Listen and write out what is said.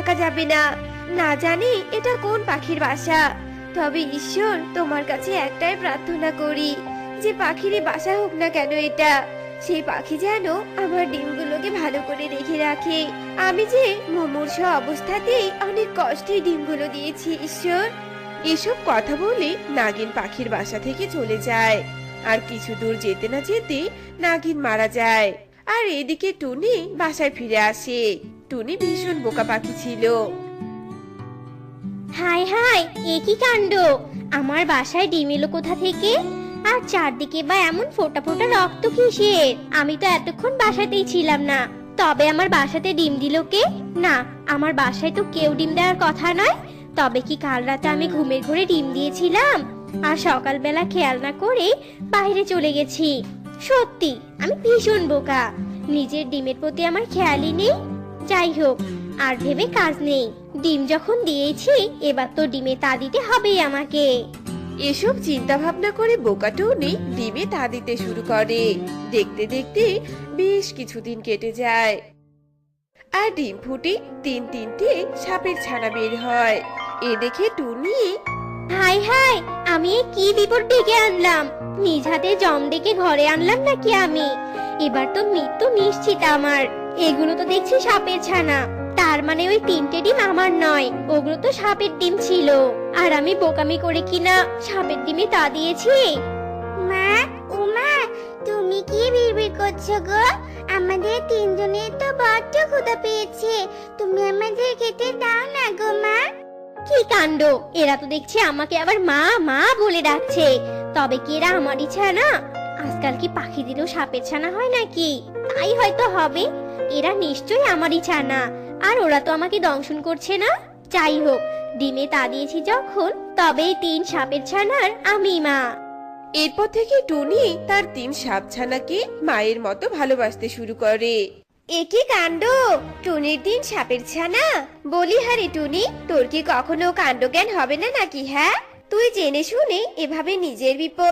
থাকা যাবে না। না জানি এটা কোন পাখির বাসা, তবে ঈশ্বর তোমার কাছে একটাই প্রার্থনা করি যে পাখিরই বাসা হোক না কেন এটা, সেই পাখি যেন আমার ডিমগুলোকে ভালো করে রেখে রাখে। আমি যে মুমূর্ষ অবস্থাতেই অনেক কষ্টে ডিমগুলো দিয়েছি ঈশ্বর। এসব কথা বলে নাগিন পাখির বাসা থেকে চলে যায়। আর কিছু দূর যেতে না যেতে নাগিন মারা যায়। আর এদিকে টুনি বাসায় ফিরে আসে। টুনি ভীষণ বোকা পাখি ছিল। হাই হাই, এ কি কাণ্ড! আমার বাসায় ডিম এলো কোথা থেকে? আর চারদিকে বা এমন ফোঁটা ফোঁটা রক্ত কিসের? আমি তো এতক্ষণ বাসাতেই ছিলাম না, তবে আমার বাসাতে ডিম দিল কে? না, আমার বাসায় তো কেউ ডিম দেওয়ার কথা নয়। তবে কি কাল রাতে আমি ঘুমের ঘোরে ডিম দিয়েছিলাম আর সকালবেলা খেয়াল না করে বাইরে চলে গেছি? সত্যি আমি ভীষণ বোকা, নিজের ডিমের প্রতি আমার খেয়ালই নেই। যাই হোক, আর ভেবে কাজ নেই, ডিম যখন দিয়েছি এবার তো ডিমে তা দিতে হবেই আমাকে। এসব চিন্তা ভাবনা করে বোকা টুনি ডিমে তা দিতে শুরু করে। দেখতে দেখতে বেশ কিছুদিন কেটে যায়। আর ডিম ফুটে তিনটে সাপের ছানা বের হয়। এ দেখে টুনি হাই হাই, আমি এ কি বিপদ ডেকে আনলাম! নিজ হাতে জম ডেকে ঘরে আনলাম নাকি আমি? এবার তো মৃত্যু নিশ্চিত আমার। এগুলো তো দেখছি সাপের ছানা, তার মানে ওই তিনটে ডিম আমার নয়, ওগুলো তো সাপের ডিম ছিল। আর আমি বোকামি করে কিনা সাপের ডিমে তা দিয়েছি। মা, উমা, তুমি কি বিড়বিড় করছো গো? আমাদের তিনজনের তো বড্ড ক্ষুধা পেয়েছে, তুমি আমাদের খেতে দাও না গো মা। কি কাণ্ড! এরা তো দেখছি আমাকে আবার মা মা বলে ডাকছে। তবে কি এরা আমারই ছানা? আজকাল কি পাখিদেরও সাপের ছানা হয় নাকি? তাই হয়তো হবে। এরা নিশ্চয়ই আমারই ছানা, আর ওরা তো আমাকে দংশন করছে না। যাই হোক, ডিমে তা দিয়েছি যখন, তবে তিন সাপের ছানার আমি মা। এরপর থেকে টুনি তার তিন সাপ ছানাকে মায়ের মতো ভালোবাসতে শুরু করে। এ কি কাণ্ড! টুনির দিন সাপের ছানা! বলি হারে টুনি, তোর কি কখনো কাণ্ডজ্ঞান হবে না নাকি? হ্যাঁ, তুই জেনে শুনে এভাবে নিজের বিপদ